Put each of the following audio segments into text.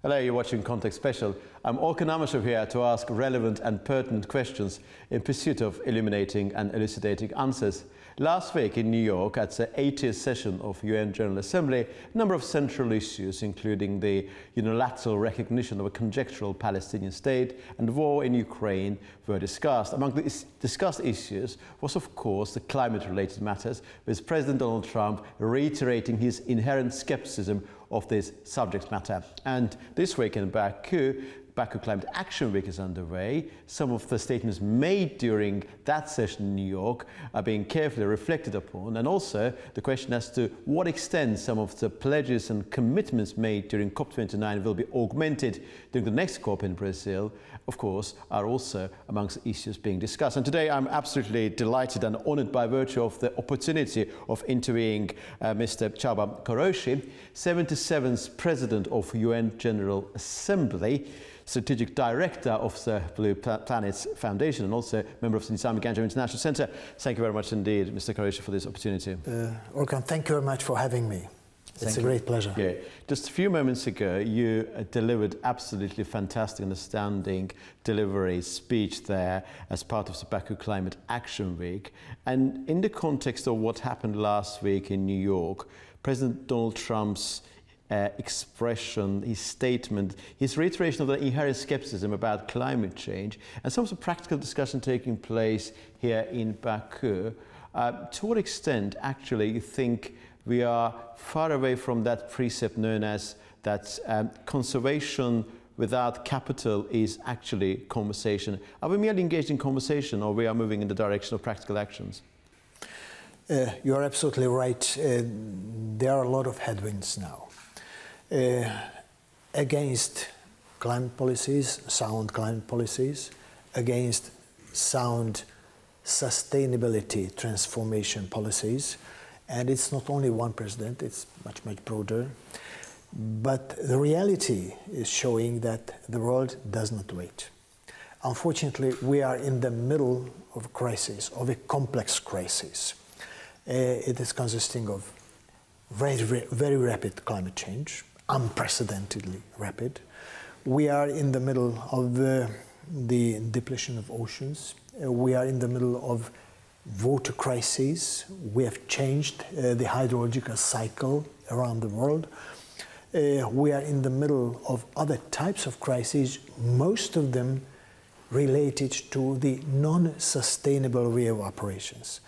Hello, you're watching Context Special. I'm Orkan Amashov here to ask relevant and pertinent questions in pursuit of illuminating and elucidating answers. Last week in New York, at the 80th session of UN General Assembly, a number of central issues, including the unilateral recognition of a conjectural Palestinian state and the war in Ukraine, were discussed. Among the discussed issues was, of course, the climate-related matters, with President Donald Trump reiterating his inherent skepticism of this subject matter. And this week in Baku Climate Action Week is underway. Some of the statements made during that session in New York are being carefully reflected upon, and also the question as to what extent some of the pledges and commitments made during COP29 will be augmented during the next COP in Brazil, of course, are also amongst the issues being discussed. And today I'm absolutely delighted and honored by virtue of the opportunity of interviewing Mr. Csaba Korosi, 77th President of UN General Assembly, Strategic Director of the Blue Planets Foundation, and also member of the Islamic Angel International Center. Thank you very much indeed, Mr. Korosi, for this opportunity. Orkan, thank you very much for having me. It's a great pleasure. Yeah. Just a few moments ago, you delivered absolutely fantastic, understanding delivery speech there as part of the Baku Climate Action Week. And in the context of what happened last week in New York, President Donald Trump's expression, his statement, his reiteration of the inherent skepticism about climate change, and some of the practical discussion taking place here in Baku, to what extent actually you think we are far away from that precept known as that conservation without capital is actually conversation? Are we merely engaged in conversation, or we are moving in the direction of practical actions? You are absolutely right. There are a lot of headwinds now against climate policies, sound climate policies, against sound sustainability transformation policies. And it's not only one president, it's much, much broader. But the reality is showing that the world does not wait. Unfortunately, we are in the middle of a crisis, of a complex crisis. It is consisting of very rapid climate change, unprecedentedly rapid. We are in the middle of the depletion of oceans. We are in the middle of water crises. We have changed the hydrological cycle around the world. We are in the middle of other types of crises, most of them related to the non-sustainable way of operations.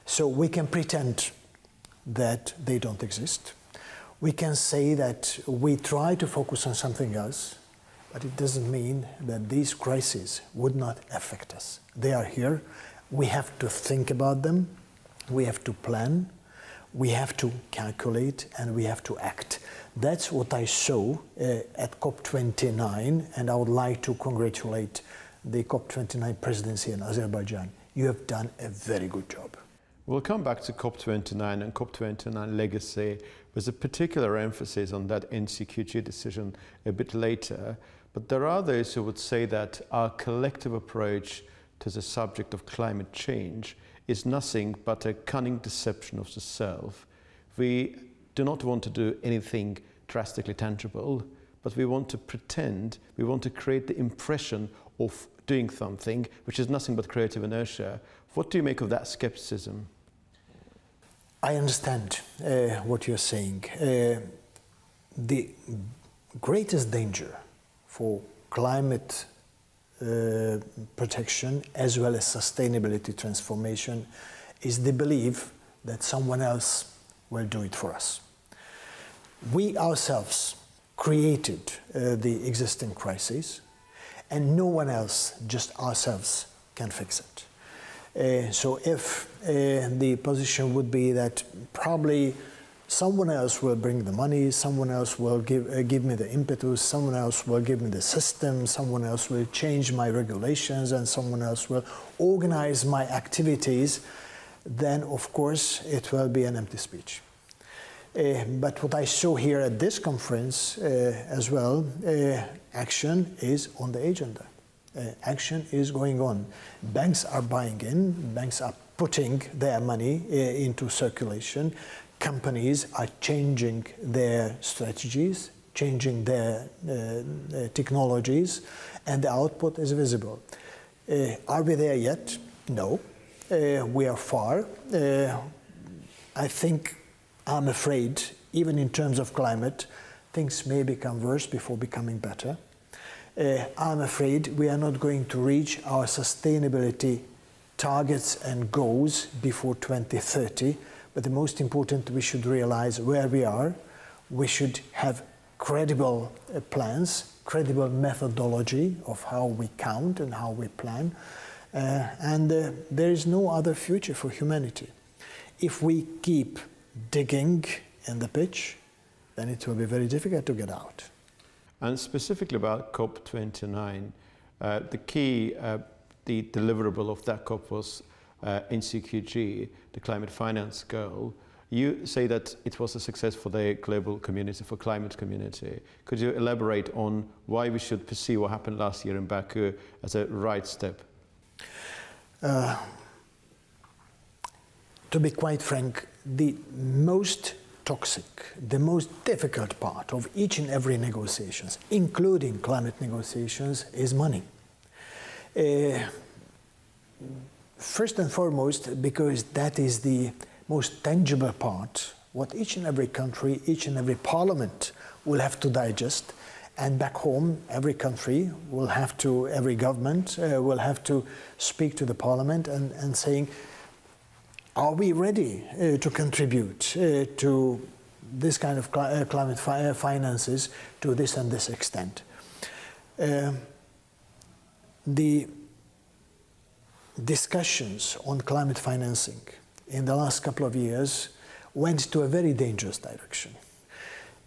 So we can pretend that they don't exist. We can say that we try to focus on something else, but it doesn't mean that these crises would not affect us. They are here. We have to think about them. We have to plan. We have to calculate, and we have to act. That's what I saw at COP29, and I would like to congratulate the COP29 presidency in Azerbaijan. You have done a very good job. We'll come back to COP29 and COP29 legacy with a particular emphasis on that NCQG decision a bit later. But there are those who would say that our collective approach to the subject of climate change is nothing but a cunning deception of the self. We do not want to do anything drastically tangible, but we want to pretend, we want to create the impression of doing something, which is nothing but creative inertia. What do you make of that skepticism? I understand what you're saying. The greatest danger for climate protection as well as sustainability transformation is the belief that someone else will do it for us. We ourselves created the existing crisis, and no one else, just ourselves, can fix it. So if the position would be that probably someone else will bring the money, someone else will give me the impetus, someone else will give me the system, someone else will change my regulations, and someone else will organize my activities, then of course it will be an empty speech. But what I saw here at this conference as well, action is on the agenda. Action is going on. Banks are buying in, banks are putting their money into circulation. Companies are changing their strategies, changing their technologies, and the output is visible. Are we there yet? No. We are far. I'm afraid, even in terms of climate, things may become worse before becoming better. I'm afraid we are not going to reach our sustainability targets and goals before 2030, but the most important, we should realize where we are. We should have credible plans, credible methodology of how we count and how we plan, and there is no other future for humanity. If we keep digging in the pitch, then it will be very difficult to get out. And specifically about COP29, the key, the deliverable of that COP was in CQG, the climate finance goal. You say that it was a success for the global community, for climate community. Could you elaborate on why we should perceive what happened last year in Baku as a right step? To be quite frank, the most toxic, the most difficult part of each and every negotiations, including climate negotiations, is money. First and foremost, because that is the most tangible part, what each and every country, each and every parliament will have to digest. And back home, every country will have to, every government will have to speak to the parliament and saying, are we ready to contribute to this kind of climate finances to this and this extent? The discussions on climate financing in the last couple of years went to a very dangerous direction.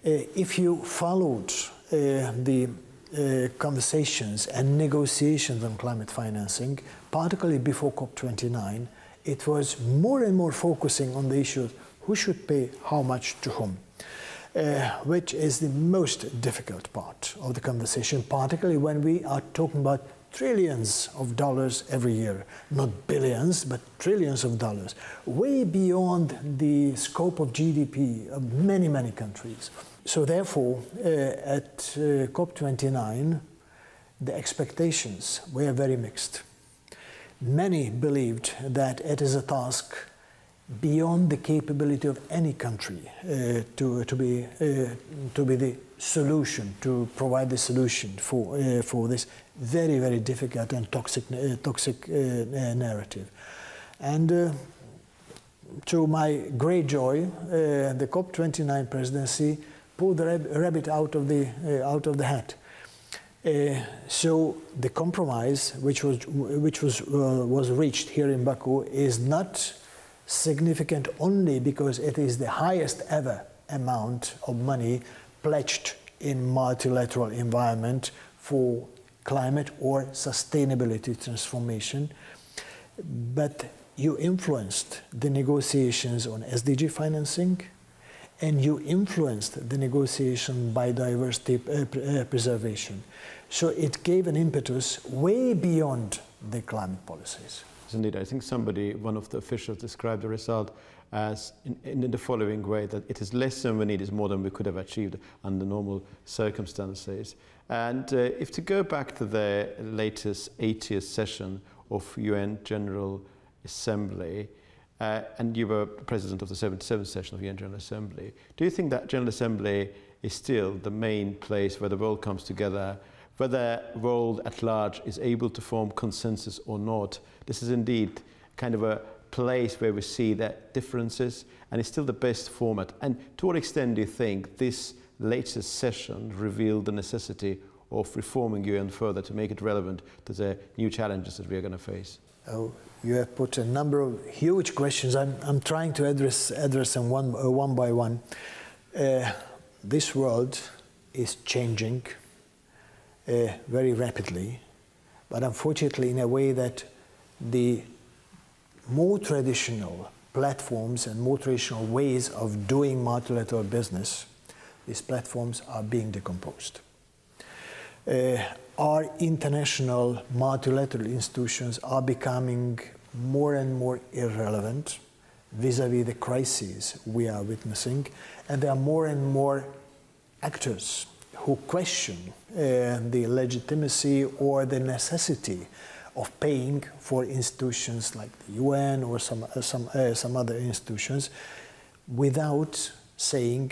If you followed the conversations and negotiations on climate financing, particularly before COP29, it was more and more focusing on the issue of who should pay how much to whom, which is the most difficult part of the conversation, particularly when we are talking about trillions of dollars every year, not billions, but trillions of dollars, way beyond the scope of GDP of many, many countries. So therefore, at COP29, the expectations were very mixed. Many believed that it is a task beyond the capability of any country to be the solution, to provide the solution for this very, very difficult and toxic narrative. And to my great joy, the COP29 presidency pulled the rabbit out of the hat. So the compromise which was reached here in Baku is not significant only because it is the highest ever amount of money pledged in multilateral environment for climate or sustainability transformation, but you influenced the negotiations on SDG financing, and you influenced the negotiation by biodiversity preservation. So it gave an impetus way beyond the climate policies. Indeed, I think one of the officials described the result as in the following way, that it is less than we need, is more than we could have achieved under normal circumstances. And if to go back to the latest 80th session of UN General Assembly, and you were president of the 77th session of UN General Assembly, do you think that General Assembly is still the main place where the world comes together, where the world at large is able to form consensus or not? This is indeed kind of a place where we see that differences, and it's still the best format. And to what extent do you think this latest session revealed the necessity of reforming UN further to make it relevant to the new challenges that we are going to face? Oh, you have put a number of huge questions. I'm trying to address them one by one. This world is changing very rapidly, but unfortunately in a way that the more traditional platforms and more traditional ways of doing multilateral business, these platforms are being decomposed. Our international multilateral institutions are becoming more and more irrelevant vis-à-vis the crises we are witnessing, and there are more and more actors who question the legitimacy or the necessity of paying for institutions like the UN or some other institutions without saying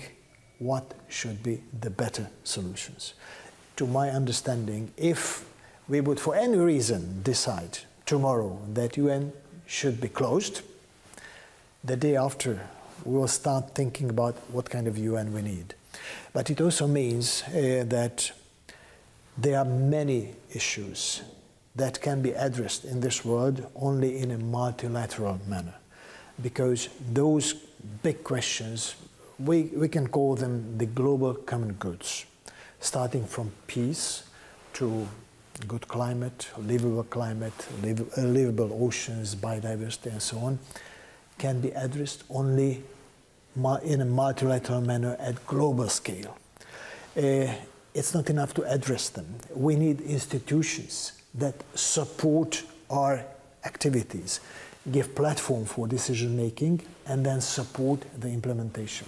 what should be the better solutions. To my understanding, if we would for any reason decide tomorrow that UN should be closed, the day after we will start thinking about what kind of UN we need. But it also means that there are many issues that can be addressed in this world only in a multilateral manner. Because those big questions, we can call them the global common goods, starting from peace to good climate, livable oceans, biodiversity and so on, can be addressed only in a multilateral manner at global scale. It's not enough to address them. We need institutions that support our activities, give platform for decision making, and then support the implementation.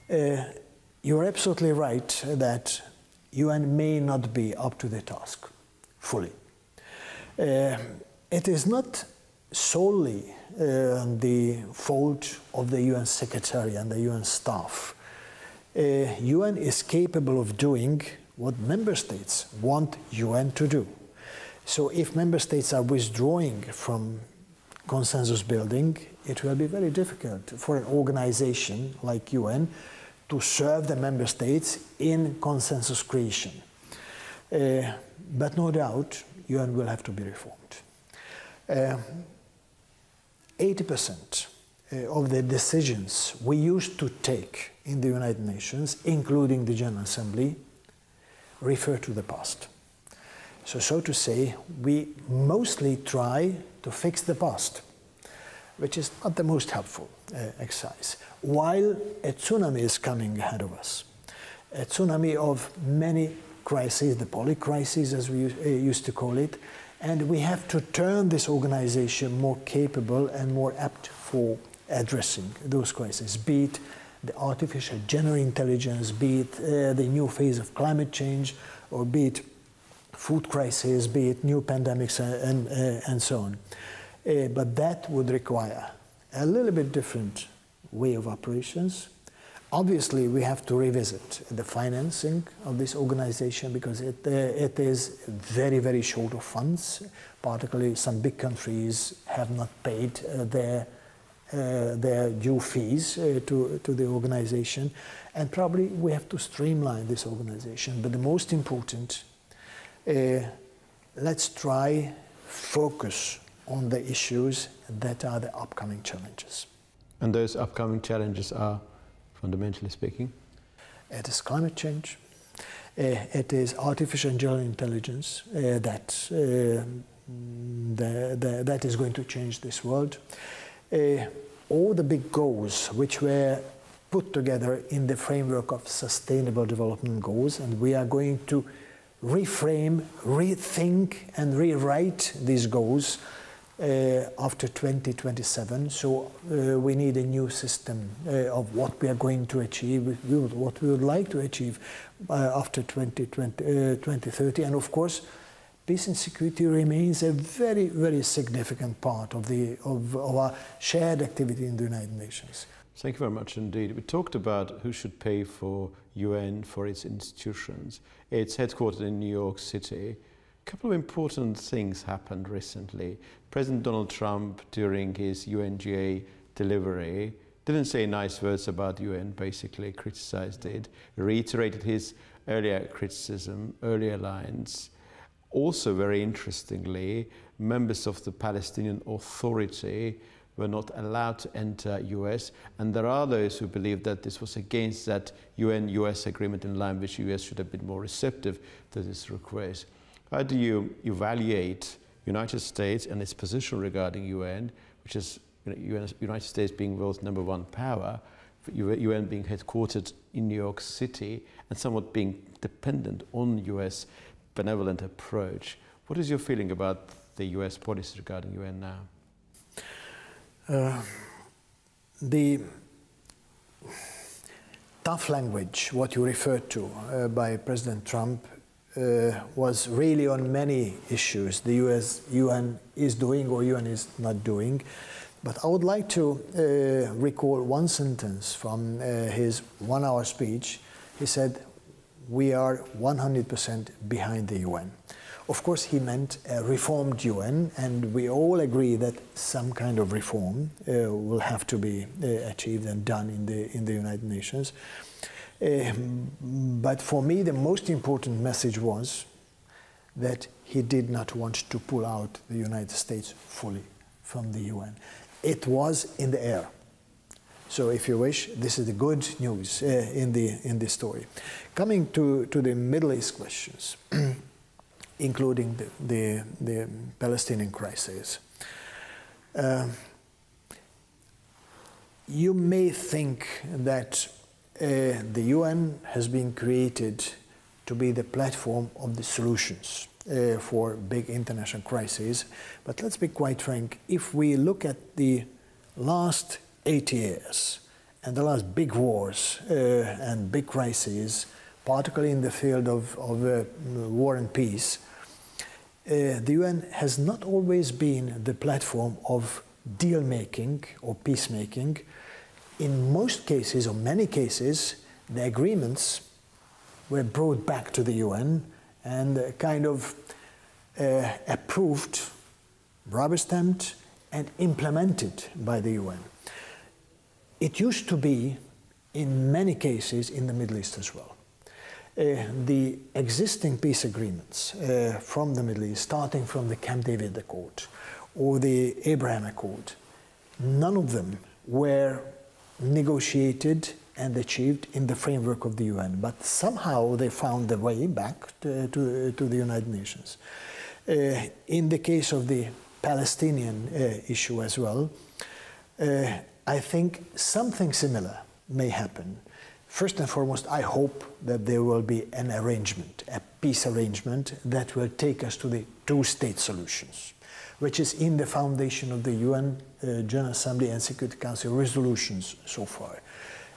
You're absolutely right that UN may not be up to the task fully. It is not solely the fault of the UN Secretary and the UN staff. UN is capable of doing what member states want UN to do. So if member states are withdrawing from consensus building, it will be very difficult for an organization like UN to serve the member states in consensus creation. But no doubt, UN will have to be reformed. 80% of the decisions we used to take in the United Nations, including the General Assembly, refer to the past. So to say, we mostly try to fix the past, which is not the most helpful exercise, while a tsunami is coming ahead of us. A tsunami of many crises, the polycrises as we used to call it, and we have to turn this organization more capable and more apt for addressing those crises, be it the artificial general intelligence, be it the new phase of climate change, or be it food crisis, be it new pandemics and so on. But that would require a little bit different way of operations. Obviously, we have to revisit the financing of this organization because it is very, very short of funds. Particularly, some big countries have not paid their due fees to the organization, and probably we have to streamline this organization. But the most important, let's try focus on the issues that are the upcoming challenges. And those upcoming challenges are, fundamentally speaking? It is climate change. It is artificial general intelligence that is going to change this world. All the big goals which were put together in the framework of Sustainable Development Goals, and we are going to reframe, rethink and rewrite these goals after 2027. So we need a new system of what we are going to achieve, what we would like to achieve after 2030. And of course, peace and security remains a very, very significant part of our shared activity in the United Nations. Thank you very much indeed. We talked about who should pay for UN, for its institutions. It's headquartered in New York City. A couple of important things happened recently. President Donald Trump, during his UNGA delivery, didn't say nice words about UN, basically criticized it, reiterated his earlier criticism, earlier lines. Also, very interestingly, members of the Palestinian Authority were not allowed to enter US, and there are those who believe that this was against that UN-US agreement, in line which US should have been more receptive to this request. How do you evaluate United States and its position regarding UN, which is United States being world's #1 power, UN being headquartered in New York City and somewhat being dependent on US benevolent approach? What is your feeling about the US policy regarding UN now? tough language, what you referred to by President Trump, was really on many issues the UN is doing or UN is not doing. But I would like to recall one sentence from his 1-hour speech. He said, "We are 100% behind the UN." Of course, he meant a reformed UN, and we all agree that some kind of reform will have to be achieved and done in the United Nations. But for me, the most important message was that he did not want to pull out the United States fully from the UN. It was in the air. So if you wish, this is the good news in the story. Coming to the Middle East questions, including the Palestinian crisis. You may think that the UN has been created to be the platform of the solutions for big international crises. But let's be quite frank, if we look at the last 8 years and the last big wars and big crises, particularly in the field of war and peace, the UN has not always been the platform of deal-making or peacemaking. In most cases, or many cases, the agreements were brought back to the UN and kind of approved, rubber-stamped, and implemented by the UN. It used to be, in many cases, in the Middle East as well. The existing peace agreements from the Middle East, starting from the Camp David Accord or the Abraham Accord, none of them were negotiated and achieved in the framework of the UN, but somehow they found their way back to the United Nations. In the case of the Palestinian issue as well, I think something similar may happen. First and foremost, I hope that there will be an arrangement, a peace arrangement that will take us to the two-state solutions, which is in the foundation of the UN General Assembly and Security Council resolutions so far.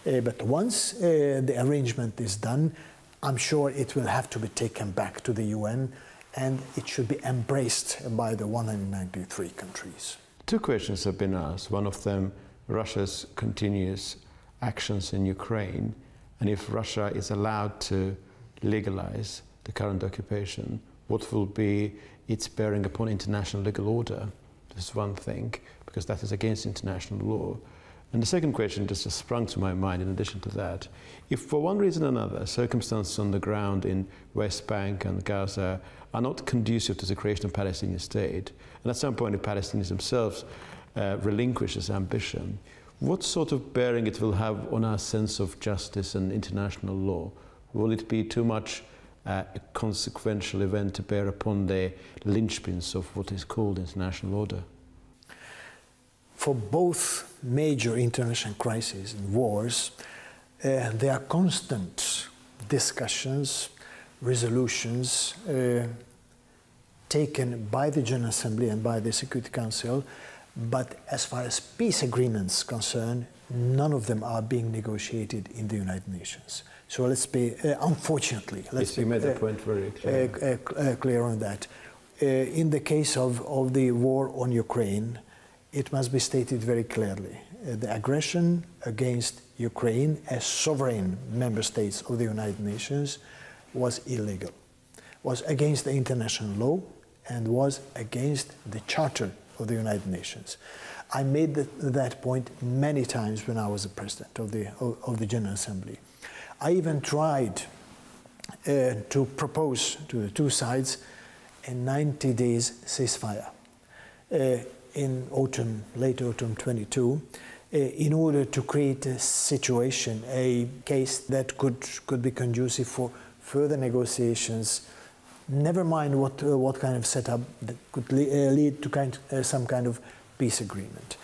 But once the arrangement is done, I'm sure it will have to be taken back to the UN and it should be embraced by the 193 countries. Two questions have been asked. One of them, Russia's continuous actions in Ukraine, and if Russia is allowed to legalize the current occupation, what will be its bearing upon international legal order? This is one thing, because that is against international law. And the second question just sprung to my mind in addition to that. If for one reason or another, circumstances on the ground in West Bank and Gaza are not conducive to the creation of a Palestinian state, and at some point the Palestinians themselves relinquish this ambition, what sort of bearing it will have on our sense of justice and international law? Will it be too much a consequential event to bear upon the linchpins of what is called international order? For both major international crises and wars, there are constant discussions, resolutions taken by the General Assembly and by the Security Council, but as far as peace agreements concerned, none of them are being negotiated in the United Nations. So let's be, unfortunately, let's be made the point very clear on that. In the case of the war on Ukraine, it must be stated very clearly. The aggression against Ukraine as sovereign member states of the United Nations was illegal, was against the international law, and was against the Charter of the United Nations. I made that point many times when I was the president of the General Assembly. I even tried to propose to the two sides a 90 days ceasefire in autumn, late autumn 22, in order to create a situation, a case that could be conducive for further negotiations. Never mind what kind of setup that could lead to some kind of peace agreement.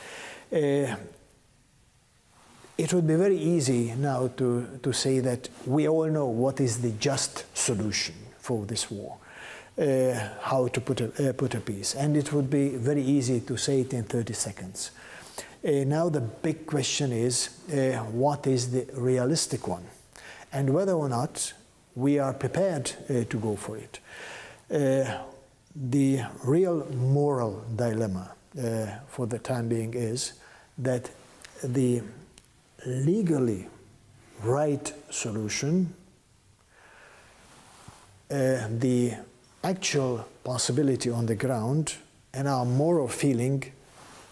It would be very easy now to say that we all know what is the just solution for this war, how to put a peace, and it would be very easy to say it in 30 seconds. Now the big question is, what is the realistic one? And whether or not we are prepared to go for it. The real moral dilemma for the time being is that the legally right solution, the actual possibility on the ground, and our moral feeling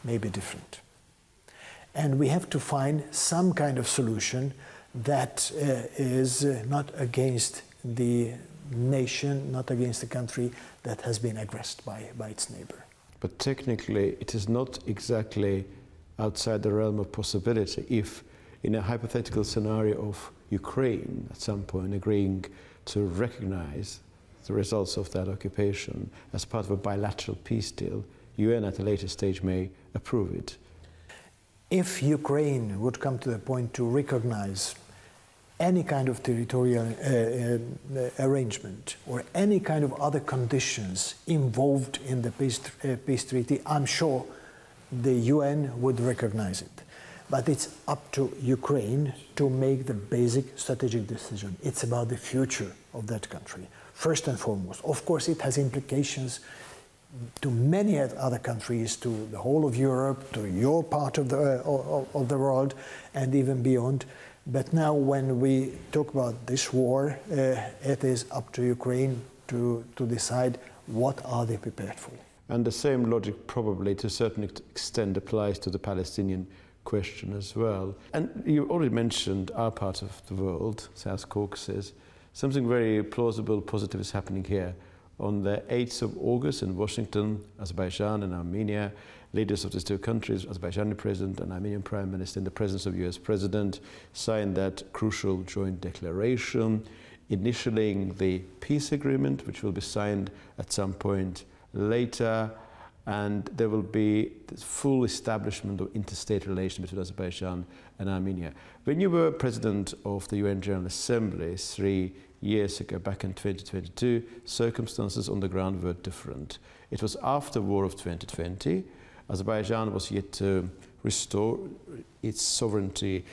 may be different. And we have to find some kind of solution that is not against the nation, not against the country that has been aggressed by its neighbor. But technically, it is not exactly outside the realm of possibility if, in a hypothetical scenario of Ukraine at some point agreeing to recognize the results of that occupation as part of a bilateral peace deal, UN at a later stage may approve it. If Ukraine would come to the point to recognize any kind of territorial arrangement or any kind of other conditions involved in the peace treaty, I'm sure the UN would recognize it. But it's up to Ukraine to make the basic strategic decision. It's about the future of that country, first and foremost. Of course, it has implications to many other countries, to the whole of Europe, to your part of the world, and even beyond. But now when we talk about this war, it is up to Ukraine to decide what are they prepared for. And the same logic probably to a certain extent applies to the Palestinian question as well. And you already mentioned our part of the world, South Caucasus. Something very plausible, positive is happening here. On the 8th of August in Washington, Azerbaijan and Armenia, leaders of these two countries, Azerbaijani President and Armenian Prime Minister, in the presence of US President, signed that crucial joint declaration, initialing the peace agreement, which will be signed at some point later, and there will be the full establishment of interstate relations between Azerbaijan and Armenia. When you were President of the UN General Assembly 3 years ago, back in 2022, circumstances on the ground were different. It was after the war of 2020. Azerbaijan was yet to restore its sovereignty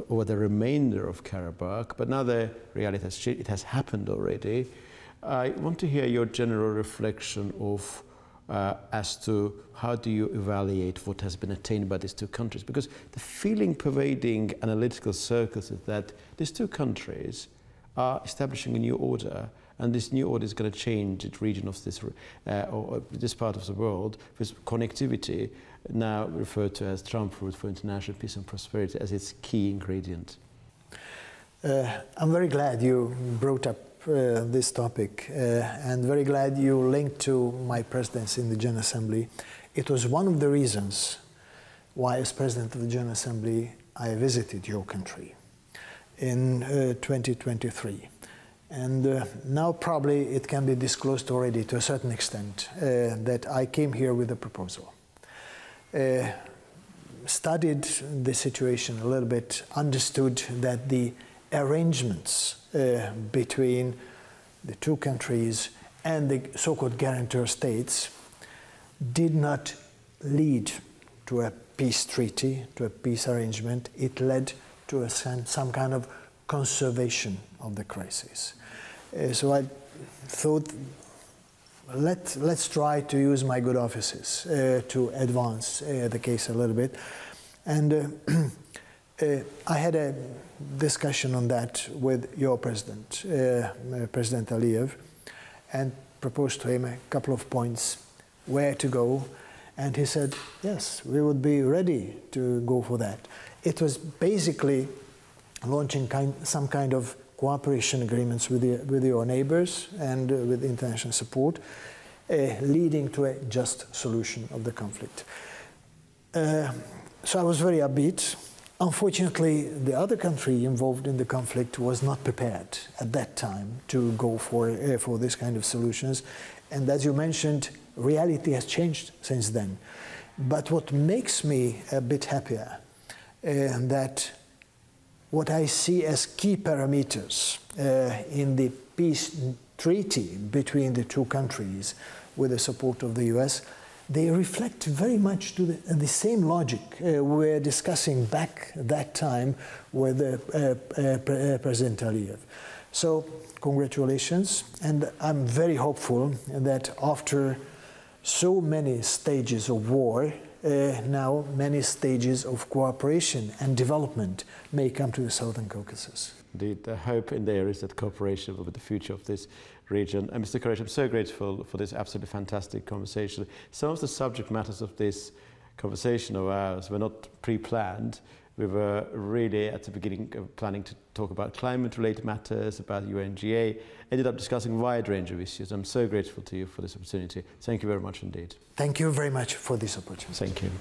over the remainder of Karabakh, but now the reality has changed. It has happened already. I want to hear your general reflection of as to how do you evaluate what has been attained by these two countries, because the feeling pervading analytical circles is that these two countries are establishing a new order, and this new order is going to change the region of this, or this part of the world, with connectivity, now referred to as Trump Fruit for International Peace and Prosperity, as its key ingredient. I'm very glad you brought up this topic, and very glad you linked to my presidency in the General Assembly. It was one of the reasons why, as President of the General Assembly, I visited your country in 2023. And now probably it can be disclosed already to a certain extent that I came here with a proposal. Studied the situation a little bit, understood that the arrangements between the two countries and the so-called guarantor states did not lead to a peace treaty, to a peace arrangement. It led to some kind of conservation of the crisis. So I thought, let's try to use my good offices to advance the case a little bit. And I had a discussion on that with your president, President Aliyev, and proposed to him a couple of points where to go. And he said, yes, we would be ready to go for that. It was basically launching some kind of cooperation agreements with your neighbors and with international support, leading to a just solution of the conflict. So I was very upbeat. Unfortunately, the other country involved in the conflict was not prepared at that time to go for this kind of solutions. And as you mentioned, reality has changed since then. But what makes me a bit happier that what I see as key parameters in the peace treaty between the two countries with the support of the US, they reflect very much to the same logic we were discussing back that time with President Aliyev. So congratulations, and I'm very hopeful that after so many stages of war, now many stages of cooperation and development may come to the Southern Caucasus. The hope in there is that cooperation will be the future of this region. And Mr. Korosi, I'm so grateful for this absolutely fantastic conversation. Some of the subject matters of this conversation of ours were not pre-planned. We were really at the beginning planning to talk about climate-related matters, about UNGA, ended up discussing a wide range of issues. I'm so grateful to you for this opportunity. Thank you very much indeed. Thank you very much for this opportunity. Thank you.